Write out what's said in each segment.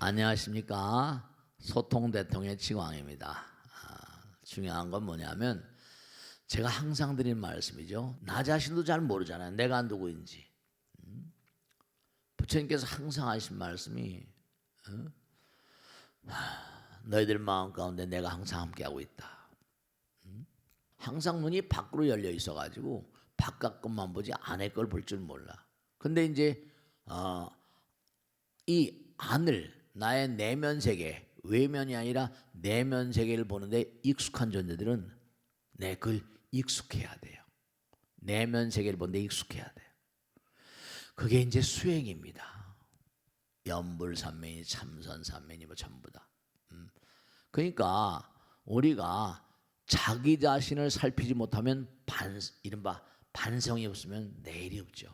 안녕하십니까. 소통대통의 지광입니다. 중요한 건 뭐냐면 제가 항상 드리는 말씀이죠. 나 자신도 잘 모르잖아요. 내가 누구인지. 부처님께서 항상 하신 말씀이 너희들 마음 가운데 내가 항상 함께하고 있다. 항상 눈이 밖으로 열려 있어가지고 바깥 것만 보지 안의 걸 볼 줄 몰라. 근데 이제 이 안을 나의 내면 세계, 외면이 아니라 내면 세계를 보는데 익숙한 존재들은 그걸 익숙해야 돼요. 내면 세계를 보는데 익숙해야 돼요. 그게 이제 수행입니다. 연불산면이 참선산면이 뭐 전부 다. 그러니까 우리가 자기 자신을 살피지 못하면 이른바 반성이 없으면 내일이 없죠.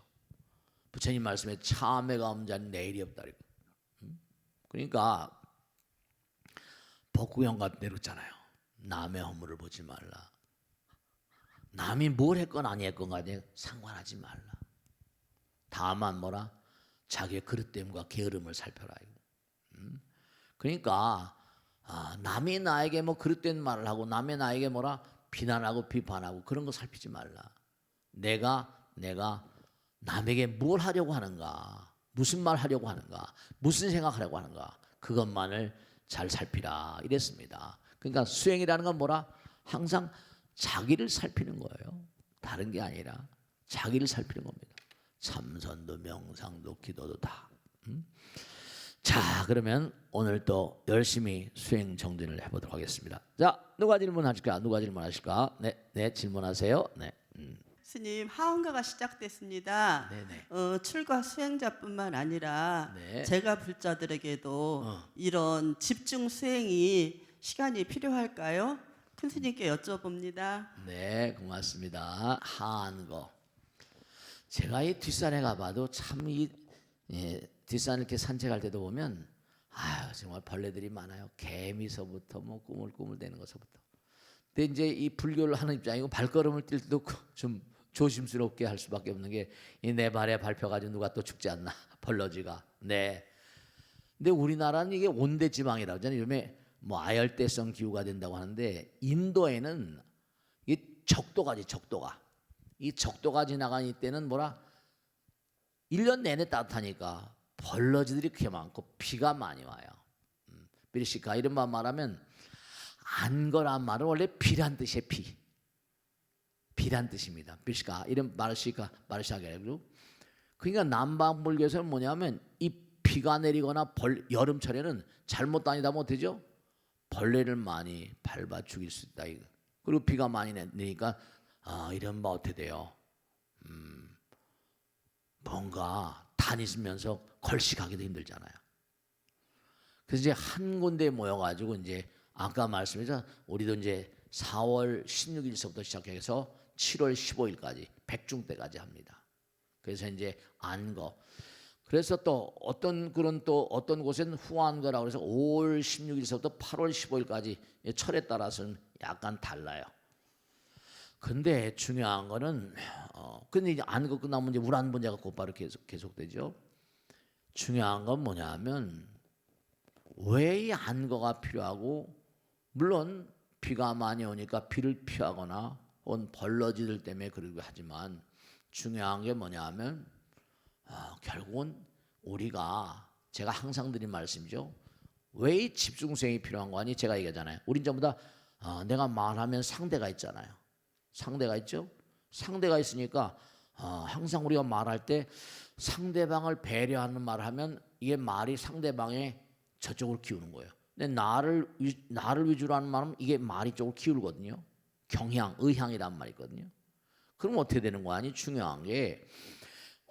부처님 말씀에 참회가 없는 자는 내일이 없다. 그러니까 법구경 같은 데 그랬잖아요. 남의 허물을 보지 말라. 남이 뭘 했건 아니 했건 간에 상관하지 말라. 다만 뭐라? 자기의 그릇됨과 게으름을 살펴라. 그러니까 남이 나에게 뭐 그릇된 말을 하고 남이 나에게 뭐라 비난하고 비판하고 그런 거 살피지 말라. 내가 남에게 뭘 하려고 하는가, 무슨 말 하려고 하는가, 무슨 생각하려고 하는가, 그것만을 잘 살피라 이랬습니다. 그러니까 수행이라는 건 뭐라? 항상 자기를 살피는 거예요. 다른 게 아니라 자기를 살피는 겁니다. 참선도 명상도 기도도 다. 자, 그러면 오늘 또 열심히 수행 정진을 해보도록 하겠습니다. 자, 누가 질문하실까? 누가 질문하실까? 네, 질문하세요. 네. 스님, 하원가가 시작됐습니다. 네네. 출가 수행자뿐만 아니라 네. 제가 불자들에게도 이런 집중 수행이 시간이 필요할까요? 큰 스님께 여쭤봅니다. 네, 고맙습니다. 한거. 제가 이 뒷산에 가봐도 참 뒷산 이렇게 산책할 때도 보면 정말 벌레들이 많아요. 개미서부터 뭐 꾸물꾸물대는 것서부터. 근데 이제 이 불교를 하는 입장이고 발걸음을 뛸 때도 좀 조심스럽게 할 수밖에 없는 게 이 내 발에 밟혀가지고 누가 또 죽지 않나 벌러지가. 네. 근데 우리나라는 이게 온대 지방이라고 하잖아요. 요즘에 뭐 아열대성 기후가 된다고 하는데 인도에는 이 적도가 이 적도가 지나가는 이때는 뭐라 1년 내내 따뜻하니까 벌러지들이 그렇게 많고 비가 많이 와요. 비리시카 이런 말 말하면 안거란 말은 원래 비란 뜻이에요. 비란 뜻입니다. 비리시카 이런 마르시아게로. 그러니까 남방불교에서는 뭐냐면 이 비가 내리거나 여름철에는 잘못 다니다 못하죠. 벌레를 많이 밟아 죽일 수 있다. 이거. 그리고 비가 많이 내니까 이런 바 어떻게 돼요? 뭔가 다니시면서 걸식하기도 힘들잖아요. 그래서 이제 한 군데 모여가지고 이제 아까 말씀드린 우리도 이제 4월 16일서부터 시작해서 7월 15일까지 백중 때까지 합니다. 그래서 이제 안거. 그래서 또 어떤 곳은 후안거라고 해서 5월 16일서부터 8월 15일까지 철에 따라서는 약간 달라요. 근데 중요한 거는 근데 이제 안거 끝나면 이제 우란 분자가 곧바로 계속되죠. 중요한 건 뭐냐면 왜 이 안거가 필요하고 물론 비가 많이 오니까 비를 피하거나 혹은 벌러지들 때문에 그러기도 하지만 중요한 게 뭐냐면 결국은 우리가 제가 항상 드린 말씀이죠. 왜 이 집중수행이 필요한 거 아니? 제가 얘기하잖아요. 우린 전부 다 내가 말하면 상대가 있잖아요. 상대가 있죠. 상대가 있으니까 항상 우리가 말할 때 상대방을 배려하는 말을 하면 이게 말이 상대방의 저쪽으로 기우는 거예요. 근데 나를 위주로 하는 말은 이게 말이 쪽으로 기울거든요. 경향, 의향이란 말이 있거든요. 그럼 어떻게 되는 거 아니? 중요한 게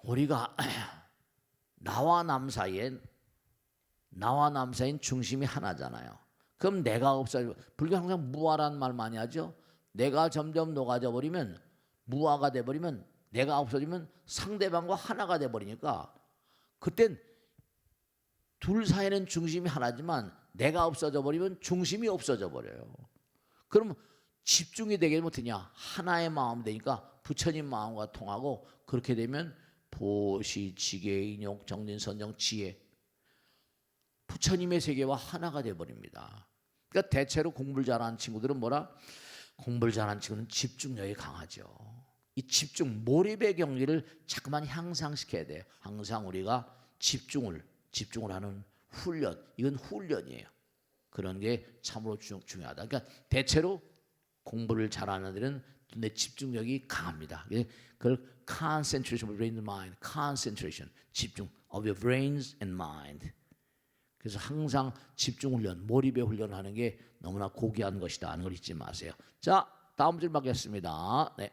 우리가 나와 남 사이엔 중심이 하나잖아요. 그럼 내가 없어지고 불교 항상 무아라는 말 많이 하죠. 내가 점점 녹아져 버리면 무아가 돼 버리면 내가 없어지면 상대방과 하나가 돼 버리니까 그땐 둘 사이에는 중심이 하나지만 내가 없어져 버리면 중심이 없어져 버려요. 그럼 집중이 되게 못하냐? 하나의 마음 되니까 부처님 마음과 통하고 그렇게 되면 보시, 지계, 인욕, 정진, 선정, 지혜 부처님의 세계와 하나가 돼 버립니다. 그러니까 대체로 공부를 잘하는 친구들은 뭐라? 공부를 잘하는 친구는 집중력이 강하죠. 이 집중, 몰입의 경기를 자꾸만 향상시켜야 돼요. 항상 우리가 집중을 하는 훈련, 이건 훈련이에요. 그런 게 참으로 중요하다. 그러니까 대체로 공부를 잘하는 애들은 내 집중력이 강합니다. 그걸 concentration of brain and mind, concentration, 집중 of your brains and mind. 그래서 항상 집중 훈련, 몰입의 훈련을 하는 게 너무나 고귀한 것이다 하는 걸 잊지 마세요. 자, 다음 줄 받겠습니다. 네.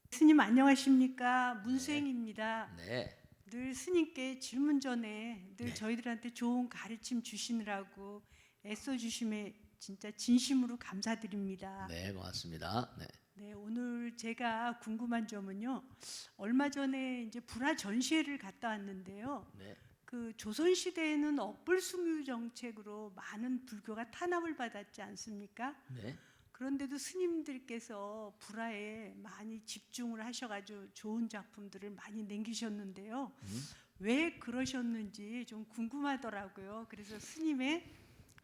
스님 안녕하십니까? 문수행입니다. 네. 늘 스님께 질문 전에 늘 네. 저희들한테 좋은 가르침 주시느라고 애써 주심에 진짜 진심으로 감사드립니다. 네, 고맙습니다. 네. 네, 오늘 제가 궁금한 점은요. 얼마 전에 이제 불화 전시회를 갔다 왔는데요. 네. 그 조선 시대에는 억불숭유 정책으로 많은 불교가 탄압을 받았지 않습니까? 네. 그런데도 스님들께서 불화에 많이 집중을 하셔가지고 좋은 작품들을 많이 남기셨는데요. 왜 그러셨는지 좀 궁금하더라고요. 그래서 스님의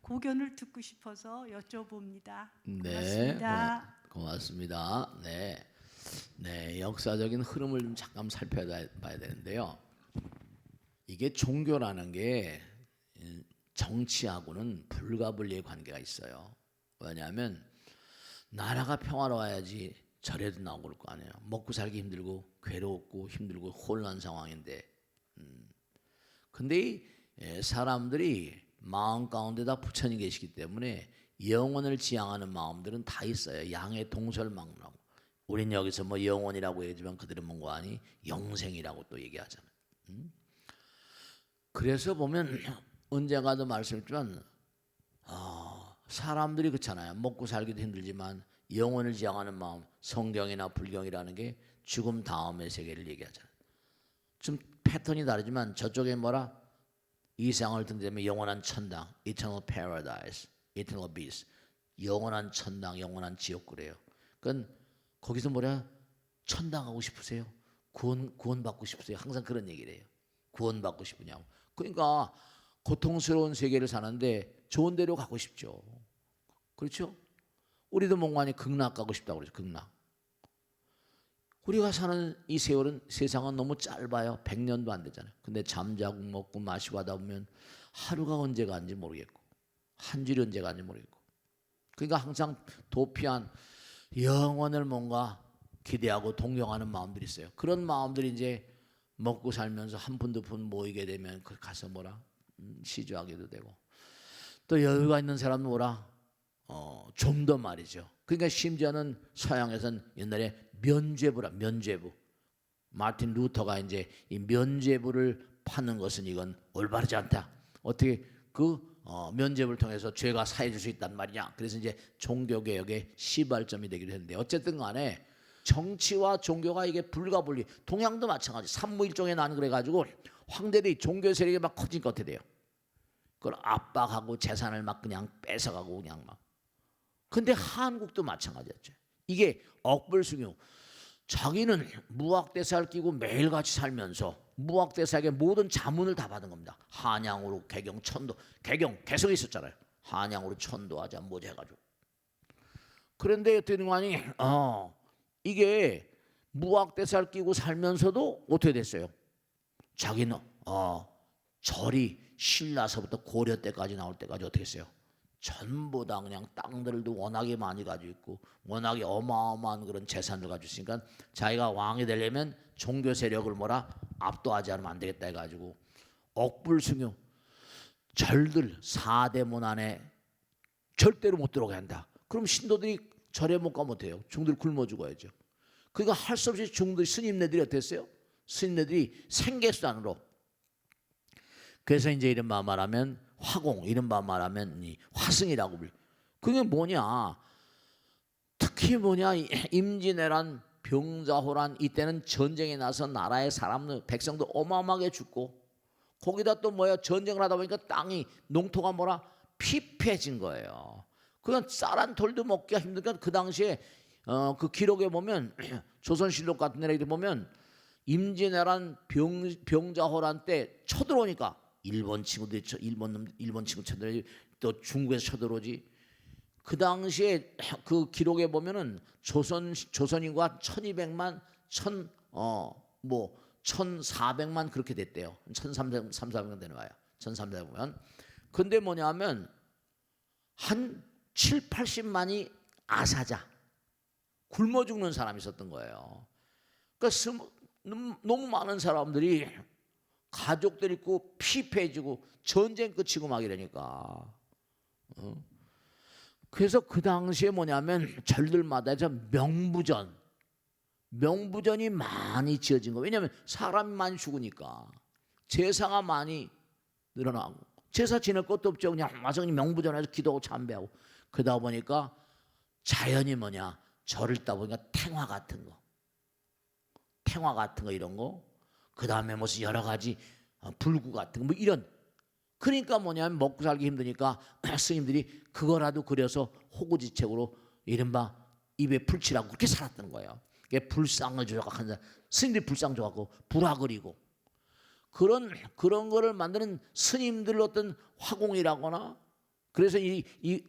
고견을 듣고 싶어서 여쭤봅니다. 고맙습니다. 고맙습니다. 네. 네, 역사적인 흐름을 좀 잠깐 살펴봐야 되는데요. 이게 종교라는 게 정치하고는 불가분리의 관계가 있어요. 왜냐하면 나라가 평화로워야지 절에도 나오고 그럴 거 아니에요. 먹고 살기 힘들고 괴롭고 힘들고 혼란 상황인데, 근데 이 사람들이 마음 가운데다 부처님 계시기 때문에 영혼을 지향하는 마음들은 다 있어요. 양의 동설망라고. 우린 여기서 뭐 영혼이라고 얘기하지만 그들은 뭔가 아니 영생이라고 또 얘기하잖아요. 그래서 보면 언젠가도 말씀했지만 사람들이 그렇잖아요. 먹고 살기도 힘들지만 영혼을 지향하는 마음, 성경이나 불경이라는 게 죽음 다음의 세계를 얘기하잖아요. 좀 패턴이 다르지만 저쪽에 뭐라? 이 세상을 등재하면 영원한 천당, eternal paradise, eternal bliss, 영원한 천당, 영원한 지옥 그래요. 그러니까 거기서 뭐라? 천당 가고 싶으세요? 구원 받고 싶으세요? 항상 그런 얘기를 해요. 구원 받고 싶으냐고. 그러니까 고통스러운 세계를 사는데 좋은 데로 가고 싶죠. 그렇죠? 우리도 몽환이 극락 가고 싶다고 그러죠. 극락. 우리가 사는 이 세상은 너무 짧아요. 100년도 안 되잖아요. 근데 잠자고 먹고 마시고 하다 보면 하루가 언제 가는지 모르겠고 한 줄이 언제 가는지 모르겠고, 그러니까 항상 도피한 영원을 뭔가 기대하고 동경하는 마음들이 있어요. 그런 마음들이 이제 먹고 살면서 한 푼 두 푼 모이게 되면 그 가서 뭐라 시주하게도 되고, 또 여유가 있는 사람은 뭐라 좀 더 말이죠. 그러니까 심지어는 서양에서는 옛날에 면죄부라, 면죄부. 마틴 루터가 이제 이 면죄부를 파는 것은 이건 올바르지 않다. 어떻게 그 면죄부를 통해서 죄가 사해질 수 있단 말이냐. 그래서 이제 종교개혁의 시발점이 되기도 했는데, 어쨌든 간에 정치와 종교가 이게 불가분리. 동양도 마찬가지. 삼무일종에 난 그래가지고 황제들이 종교 세력이 막 커지니까 어떻게 돼요? 그걸 압박하고 재산을 막 그냥 뺏어가고 그냥 막. 근데 한국도 마찬가지였죠. 이게 억불숭유. 자기는 무학대사를 끼고 매일같이 살면서 무학대사에게 모든 자문을 다 받은 겁니다. 한양으로 개경, 천도. 개경 개성이 있었잖아요. 한양으로 천도하자 뭐지 해가지고. 그런데 어떻게 된 거 아니? 이게 무학대사를 끼고 살면서도 어떻게 됐어요? 자기는 절이 신라서부터 고려 때까지 나올 때까지 어떻게 했어요? 전부 다 그냥 땅들도 워낙에 많이 가지고 있고 워낙에 어마어마한 그런 재산을 가지고 있으니까 자기가 왕이 되려면 종교 세력을 뭐라 압도하지 않으면 안 되겠다 해가지고 억불숭유, 절들 4대문 안에 절대로 못 들어가게 한다. 그럼 신도들이 절에 못 가면 어때요? 중들 굶어 죽어야죠. 그러니까 할 수 없이 중들 스님네들이 어땠어요? 스님네들이 생계수단으로. 그래서 이제 이른바 말하면 화공, 이른바 말하면 화승이라고 불려. 그게 뭐냐? 특히 뭐냐? 임진왜란, 병자호란 이때는 전쟁에 나서 나라의 사람들, 백성도 어마어마하게 죽고 거기다 또 뭐야? 전쟁을 하다 보니까 땅이 농토가 뭐라 피폐해진 거예요. 그냥 쌀한 톨도 먹기가 힘드니까 그 당시에 그 기록에 보면 조선실록 같은 데를 보면 임진왜란 병자호란 때 쳐들어오니까 일본 친구들이 일본 친구 쳐들어오지, 또 중국에서 쳐들어오지. 그 당시에 그 기록에 보면은 조선 인구가 1,200만 1,400만 그렇게 됐대요. 1,300만 되는 거예요. 1,300만. 근데 뭐냐면 한 7, 80만이 아사자, 굶어 죽는 사람이 있었던 거예요. 그러니까 너무 많은 사람들이 가족들 있고 피폐해지고 전쟁 끝이고 막 이러니까. 그래서 그 당시에 뭐냐면 절들마다 명부전이 많이 지어진 거예요. 왜냐하면 사람이 많이 죽으니까 제사가 많이 늘어나고, 제사 지낼 것도 없죠. 그냥 와서 명부전에서 기도하고 참배하고. 그러다 보니까 자연이 절을 따 보니까 탱화 같은 거 이런 거, 그 다음에 무슨 여러 가지 불구 같은 거 뭐 이런. 그러니까 먹고 살기 힘드니까 스님들이 그거라도 그려서 호구지책으로 이른바 입에 풀칠하고 그렇게 살았던 거예요. 불상을 조각한 스님들이 불상 조각하고 불화 그리고 그런 거를 만드는 스님들 어떤 화공이라거나. 그래서 이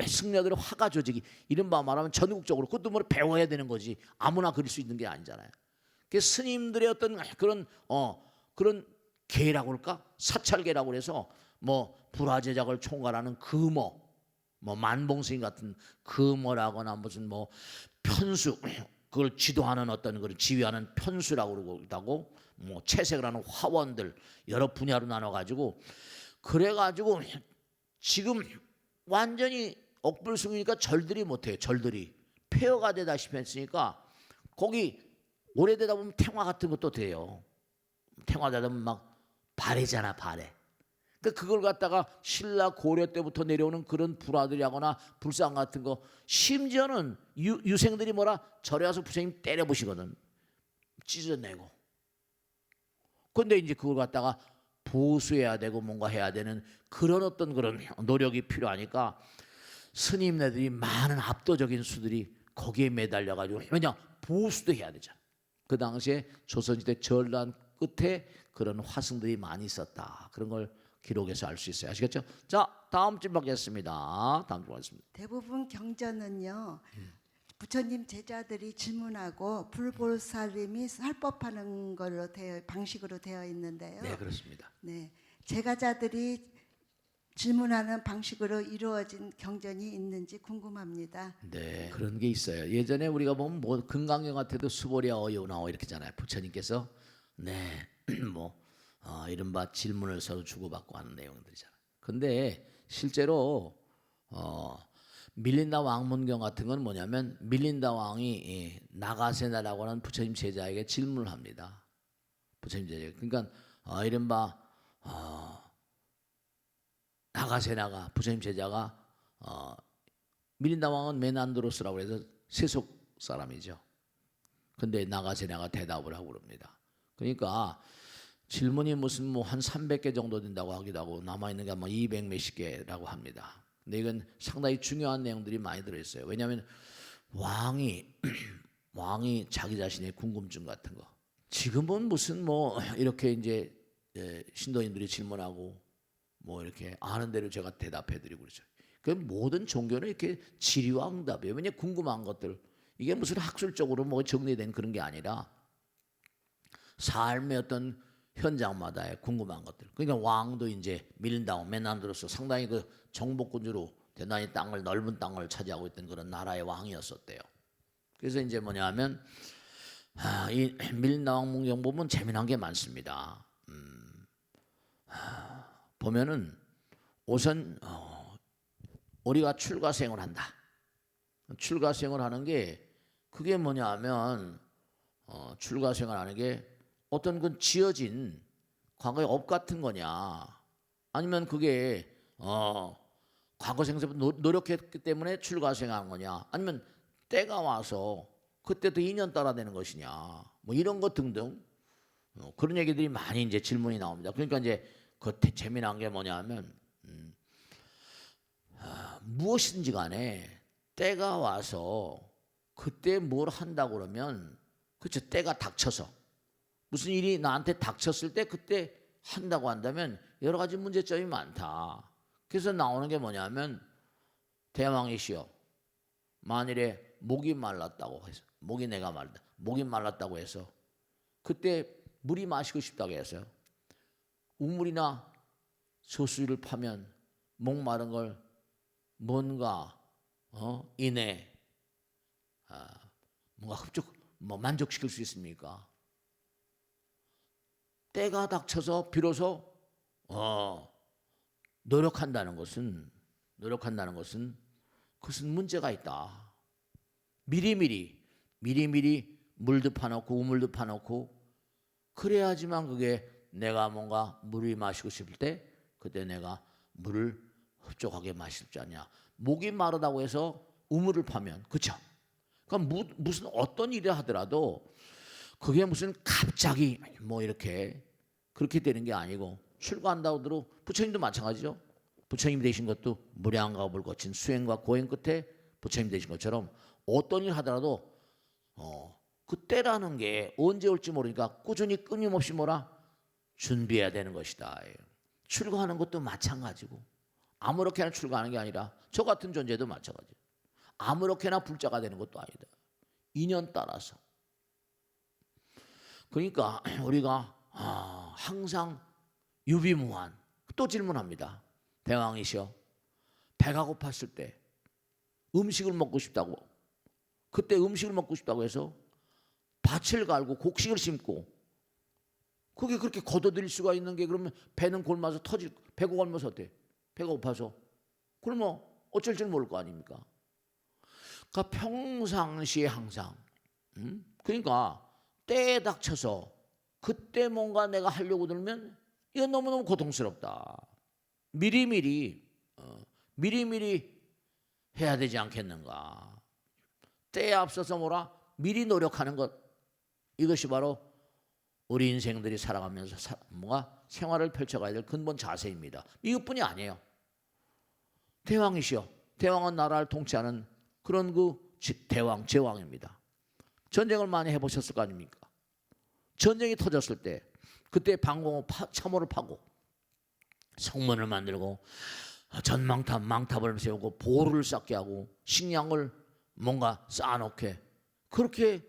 승려들의 화가 조직이 이른바 말하면 전국적으로, 그것도 배워야 되는 거지 아무나 그릴 수 있는 게 아니잖아요. 그 스님들의 어떤 그런 계라고 할까, 사찰계라고 해서 불화 제작을 총괄하는 금어, 만봉스님 같은 금어라거나 무슨 편수, 그걸 지도하는 어떤 그런 지휘하는 편수라고 그러고 있다고, 채색을 하는 화원들 여러 분야로 나눠 가지고 그래가지고 지금 완전히 억불승이니까 절들이 못해요. 절들이 폐허가 되다시피 했으니까 거기 오래되다 보면 탱화 같은 것도 돼요. 탱화되다 보면 막 발해잖아, 발해. 그러니까 그걸 갖다가 신라 고려 때부터 내려오는 그런 불화들이 하거나 불상 같은 거, 심지어는 유생들이 절에 와서 부처님 때려보시거든. 찢어내고. 근데 이제 그걸 갖다가 보수해야 되고 뭔가 해야 되는 그런 어떤 그런 노력이 필요하니까 스님네들이 많은 압도적인 수들이 거기에 매달려 가지고, 왜냐 보수도 해야 되잖아. 그 당시에 조선시대 전란 끝에 그런 화승들이 많이 있었다. 그런 걸 기록에서 알 수 있어요. 아시겠죠? 자, 다음 줄 받겠습니다. 다음 줄 받겠습니다. 대부분 경전은요, 부처님 제자들이 질문하고 불보살님이 설법하는 걸로 방식으로 되어 있는데요. 네, 그렇습니다. 네, 제가자들이 질문하는 방식으로 이루어진 경전이 있는지 궁금합니다. 네, 그런 게 있어요. 예전에 우리가 보면 금강경 같아도 수보리아 어여나오 이렇게잖아요. 부처님께서 이른바 질문을 서로 주고받고 하는 내용들이잖아요. 근데 실제로 밀린다 왕문경 같은 건 뭐냐면, 밀린다 왕이 나가세나라고 하는 부처님 제자에게 질문을 합니다. 부처님 제자. 그러니까 이른바 나가세나가, 부처님 제자가 밀린다 왕은 메난드로스라고 해서 세속 사람이죠. 근데 나가세나가 대답을 하고 그럽니다. 그러니까 질문이 무슨 한 300개 정도 된다고 하기도 하고 남아있는 게 200 몇십 개라고 합니다. 근데 이건 상당히 중요한 내용들이 많이 들어있어요. 왜냐하면 왕이 자기 자신의 궁금증 같은 거, 지금은 무슨 이렇게 이제 신도님들이 질문하고 이렇게 아는 대로 제가 대답해드리고 그러죠. 그 모든 종교는 이렇게 질의와 응답이에요. 왜냐 궁금한 것들, 이게 무슨 학술적으로 정리된 그런 게 아니라 삶의 어떤 현장마다의 궁금한 것들. 그러니까 왕도 이제 밀린다 메난드로스 상당히 그 정복군주로 대단히 넓은 땅을 차지하고 있던 그런 나라의 왕이었었대요. 그래서 이제 뭐냐면 이 밀린다 왕 문경 보면 재미난 게 많습니다. 보면은 우선 우리가 출가생을 한다. 출가생을 하는 게 그게 뭐냐면 출가생을 하는 게 어떤 그 지어진 과거의 업 같은 거냐, 아니면 그게 과거 생에서 노력했기 때문에 출가생한 거냐, 아니면 때가 와서 그때도 인연 따라 되는 것이냐, 이런 것 등등 그런 얘기들이 많이 이제 질문이 나옵니다. 그러니까 이제 그 재미난 게 뭐냐면 무엇이든지 간에 때가 와서 그때 뭘 한다고 그러면, 그렇죠, 때가 닥쳐서 무슨 일이 나한테 닥쳤을 때 그때 한다고 한다면 여러 가지 문제점이 많다. 그래서 나오는 게 뭐냐면 대왕이시여 만일에 목이 말랐다고 해서 목이 말랐다고 해서 그때 물이 마시고 싶다고 해서요. 우물이나 소수를 파면 목마른 걸 뭔가 이내 뭔가 만족시킬 수 있습니까? 때가 닥쳐서 비로소 노력한다는 것은 그것은 문제가 있다. 미리미리 물도 파놓고 우물도 파놓고 그래야지만 그게 내가 뭔가 물을 마시고 싶을 때 그때 내가 물을 흡족하게 마실 줄 아냐. 목이 마르다고 해서 우물을 파면 그렇죠. 그러니까 무슨 어떤 일을 하더라도 그게 무슨 갑자기 뭐 이렇게 그렇게 되는 게 아니고 출가한다고 하더라도 부처님도 마찬가지죠. 부처님 되신 것도 무량겁을 거친 수행과 고행 끝에 부처님 되신 것처럼 어떤 일 하더라도 그때라는 게 언제 올지 모르니까 꾸준히 끊임없이 준비해야 되는 것이다. 출가하는 것도 마찬가지고 아무렇게나 출가하는 게 아니라 저 같은 존재도 마찬가지예요. 아무렇게나 불자가 되는 것도 아니다. 인연 따라서. 그러니까 우리가 항상 유비무한. 또 질문합니다. 대왕이시여 배가 고팠을 때 음식을 먹고 싶다고 그때 음식을 먹고 싶다고 해서 밭을 갈고 곡식을 심고 그게 그렇게 거둬들일 수가 있는 게 그러면 배는 굶어서 배가 굶어서 어때? 배가 고파서 그러면 어쩔 줄 모를 거 아닙니까? 그러니까 평상시에 항상 그러니까 때에 닥쳐서 그때 뭔가 내가 하려고 들면 이건 너무너무 고통스럽다. 미리미리 해야 되지 않겠는가. 때에 앞서서 미리 노력하는 것 이것이 바로 우리 인생들이 살아가면서 뭔가 생활을 펼쳐가야 될 근본 자세입니다. 이것뿐이 아니에요. 대왕이시여 대왕은 나라를 통치하는 그런 대왕 제왕입니다. 전쟁을 많이 해보셨을 거 아닙니까? 전쟁이 터졌을 때 그때 방공호 참호를 파고 성문을 만들고 망탑을 세우고 보루를 쌓게 하고 식량을 뭔가 쌓아놓게 그렇게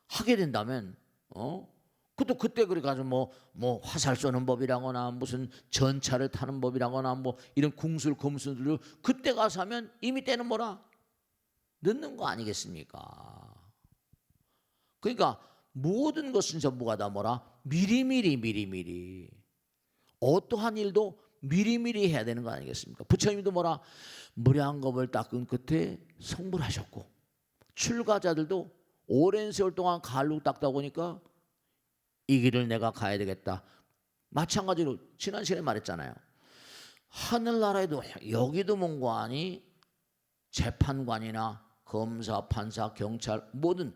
하게 된다면 그때 그래가지고 뭐 화살 쏘는 법이라거나 무슨 전차를 타는 법이라거나 뭐 이런 궁술 검술을 그때 가서 하면 이미 때는 늦는 거 아니겠습니까? 그러니까 모든 것은 전부가 다 미리미리 어떠한 일도 미리미리 해야 되는 거 아니겠습니까? 부처님도 무량겁을 닦은 끝에 성불하셨고 출가자들도 오랜 세월 동안 갈로 닦다 보니까 이 길을 내가 가야 되겠다. 마찬가지로 지난 시간에 말했잖아요. 하늘나라에도 여기도 뭔가니 재판관이나 검사, 판사, 경찰 모든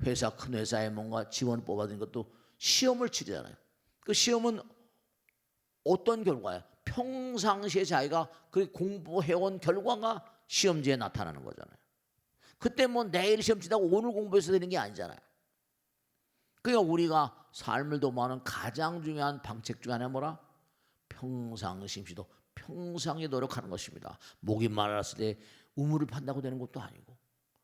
회사 큰 회사에 뭔가 지원을 뽑아든 것도 시험을 치르잖아요. 그 시험은 어떤 결과야? 평상시에 자기가 그 공부해온 결과가 시험지에 나타나는 거잖아요. 그때 내일 시험 치다고 오늘 공부해서 되는 게 아니잖아요. 그러니까 우리가 삶을 도모하는 가장 중요한 방책 중 하나 평상심시도 평상에 노력하는 것입니다. 목이 말랐을 때 우물을 판다고 되는 것도 아니고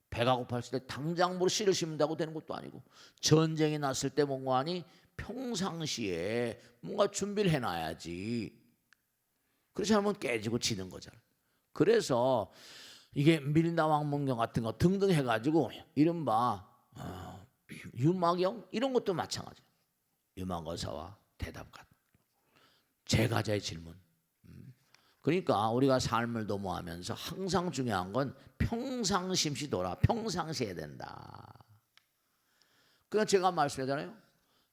배가 고팠을 때 당장 씨를 심는다고 되는 것도 아니고 전쟁이 났을 때 뭔가니 평상시에 뭔가 준비를 해놔야지. 그렇지 않으면 깨지고 지는 거잖아요. 그래서 이게 밀나왕문경 같은 거 등등 해가지고 이른바 유마경 이런 것도 마찬가지예요. 유마거사와 대답관 제가자의 질문. 그러니까 우리가 삶을 도모하면서 항상 중요한 건 평상심시도라. 평상시해야 된다. 그러니까 제가 말씀하잖아요.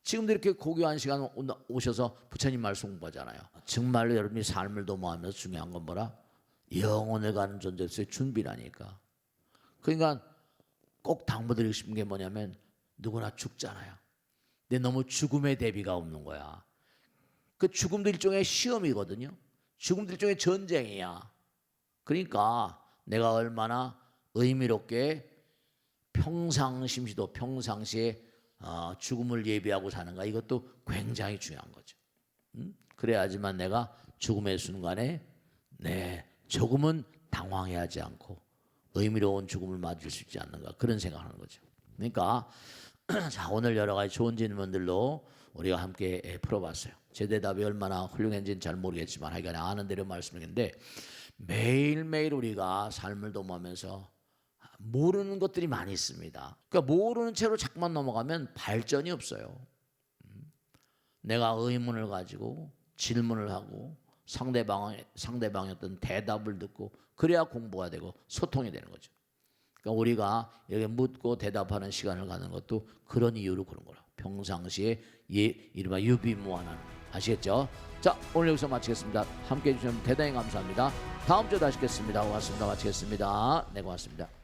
지금도 이렇게 고귀한 시간 오셔서 부처님 말씀 공부하잖아요. 정말로 여러분이 삶을 도모하면서 중요한 건 영혼을 가는 존재로서의 준비라니까. 그러니까 꼭 당부드리고 싶은 게 뭐냐면 누구나 죽잖아요. 근데 너무 죽음의 대비가 없는 거야. 그 죽음도 일종의 시험이거든요. 죽음도 일종의 전쟁이야. 그러니까 내가 얼마나 의미롭게 평상심시도 평상시에 죽음을 예비하고 사는가 이것도 굉장히 중요한 거죠. 그래야지만 내가 죽음의 순간에 조금은 당황해하지 않고 의미로운 죽음을 맞을 수 있지 않는가 그런 생각하는 거죠. 그러니까 자, 오늘 여러 가지 좋은 질문들로 우리가 함께 풀어봤어요. 제 대답이 얼마나 훌륭한지는 잘 모르겠지만 하여간 아는 대로 말씀드리는데 매일매일 우리가 삶을 도모하면서 모르는 것들이 많이 있습니다. 그러니까 모르는 채로 자꾸만 넘어가면 발전이 없어요. 내가 의문을 가지고 질문을 하고 상대방의 어떤 대답을 듣고 그래야 공부가 되고 소통이 되는 거죠. 그러니까 우리가 이렇게 묻고 대답하는 시간을 갖는 것도 그런 이유로 그런 거라. 평상시에 이른바 유비무환하는 아시겠죠? 자, 오늘 여기서 마치겠습니다. 함께해 주셔서 대단히 감사합니다. 다음 주에 다시 뵙겠습니다. 고맙습니다. 마치겠습니다. 네, 고맙습니다.